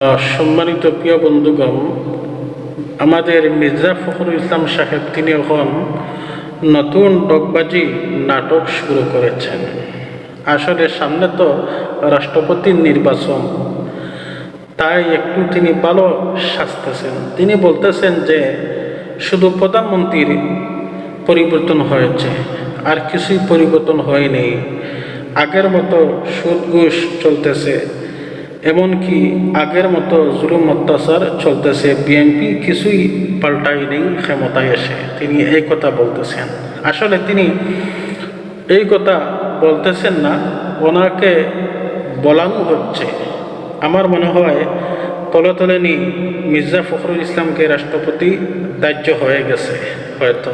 সম্মানিত প্রিয় বন্ধুগণ, আমাদের মির্জা ফখরুল ইসলাম সাহেব তিনি এখন নতুন ডগবাজি নাটক শুরু করেছেন। আসলে সামনে তো রাষ্ট্রপতির নির্বাচন, তাই একটু তিনি ভালো সাজতেছেন। তিনি বলতেছেন যে শুধু প্রধানমন্ত্রীর পরিবর্তন হয়েছে, আর কিছুই পরিবর্তন হয়নি। আগের মতো সুদ ঘুষ চলতেছে, এমনকি আগের মতো জুলুম অত্যাচার চলতেছে। বিএনপি কিছুই পাল্টাই নেই ক্ষমতায় এসে, তিনি এই কথা বলতেছেন। আসলে তিনি এই কথা বলতেছেন না, ওনাকে বলানো হচ্ছে। আমার মনে হয় তলে তলে নি মির্জা ফখরুল ইসলামকে রাষ্ট্রপতি দাহ্য হয়ে গেছে হয়তো,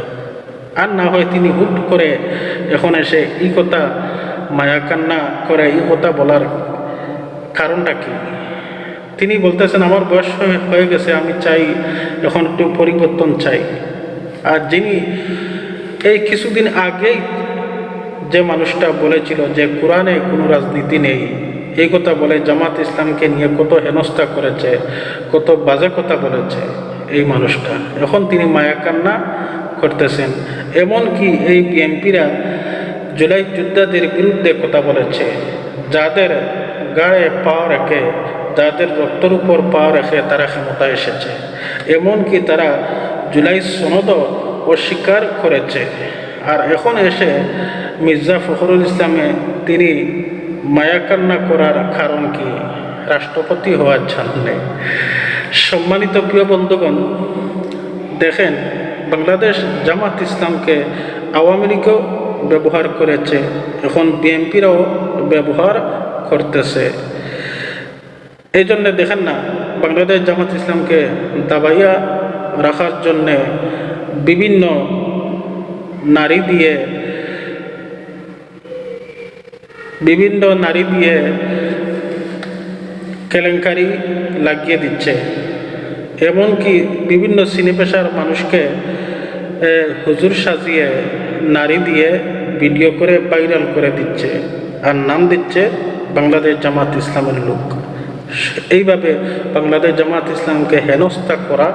আর না হয় তিনি হুট করে এখন এসে এই কথা মায়াকান্না করে এই কথা বলার কারণটা কি। তিনি বলতেছেন আমার বয়স হয়ে গেছে, আমি চাই এখন একটু পরিবর্তন চাই। আর যিনি এই কিছুদিন আগেই যে মানুষটা বলেছিল যে কোরআনে কোনো রাজনীতি নেই, এই কথা বলে জামাত ইসলামকে নিয়ে কত হেনস্থা করেছে, কত বাজে কথা বলেছে এই মানুষটা, এখন তিনি মায়াকান্না করতেছেন। এমনকি এই বিএনপিরা জুলাই যোদ্ধাদের বিরুদ্ধে কথা বলেছে, যাদের গায়ে পা রেখে, যাদের রক্তের উপর পা রেখে তারা ক্ষমতায় এসেছে। এমনকি তারা জুলাই সনদও অস্বীকার করেছে। আর এখন এসে মির্জা ফখরুল ইসলামে তিনি মায়াকান্না করার কারণ কি? রাষ্ট্রপতি হওয়ার জন্যে। সম্মানিত প্রিয় বন্ধুগণ, দেখেন বাংলাদেশ জামাত ইসলামকে আওয়ামী লীগও ব্যবহার করেছে, এখন বিএনপিরাও ব্যবহার করতেছে। এই জন্যে দেখেন না, বাংলাদেশ জামাত ইসলামকে দাবাইয়া রাখার জন্যে বিভিন্ন নারী দিয়ে কেলেঙ্কারি লাগিয়ে দিচ্ছে। এমনকি বিভিন্ন সিনেপেশার মানুষকে হুজুর সাজিয়ে নারী দিয়ে ভিডিও করে ভাইরাল করে দিচ্ছে, আর নাম দিচ্ছে বাংলাদেশ জামাত ইসলামের লোক। এইভাবে বাংলাদেশ জামাত ইসলামকে হেনস্থা করা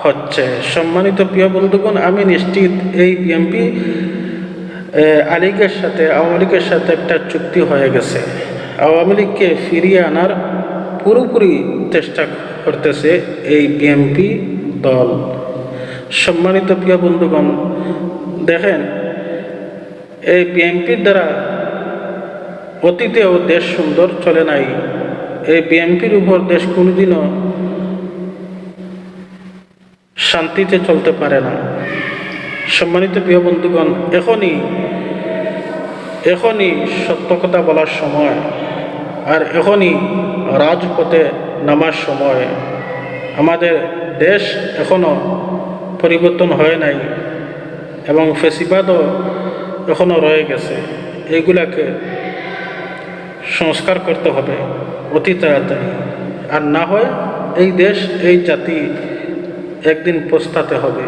হচ্ছে। সম্মানিত প্রিয় বন্ধুগণ, আমি নিশ্চিত এই বিএনপি আওয়ামী লীগের সাথে একটা চুক্তি হয়ে গেছে। আওয়ামী লীগকে ফিরিয়ে আনার পুরোপুরি চেষ্টা করতেছে এই বিএনপি দল। সম্মানিত প্রিয় বন্ধুগণ, দেখেন এই বিএনপির দ্বারা অতীতেও দেশ সুন্দর চলে নাই। এই বিএনপির উপর দেশ কোনোদিনও শান্তিতে চলতে পারে না। সম্মানিত প্রিয় বন্ধুগণ, এখনই সত্য কথা বলার সময়, আর এখনই রাজপথে নামার সময়। আমাদের দেশ এখনো পরিবর্তন হয় নাই এবং ফ্যাসিবাদও এখনো রয়ে গেছে। এইগুলাকে সংস্কার করতে হবে অতি তাড়াতাড়ি, আর না হয় এই দেশ, এই জাতি একদিন পস্তাতে হবে।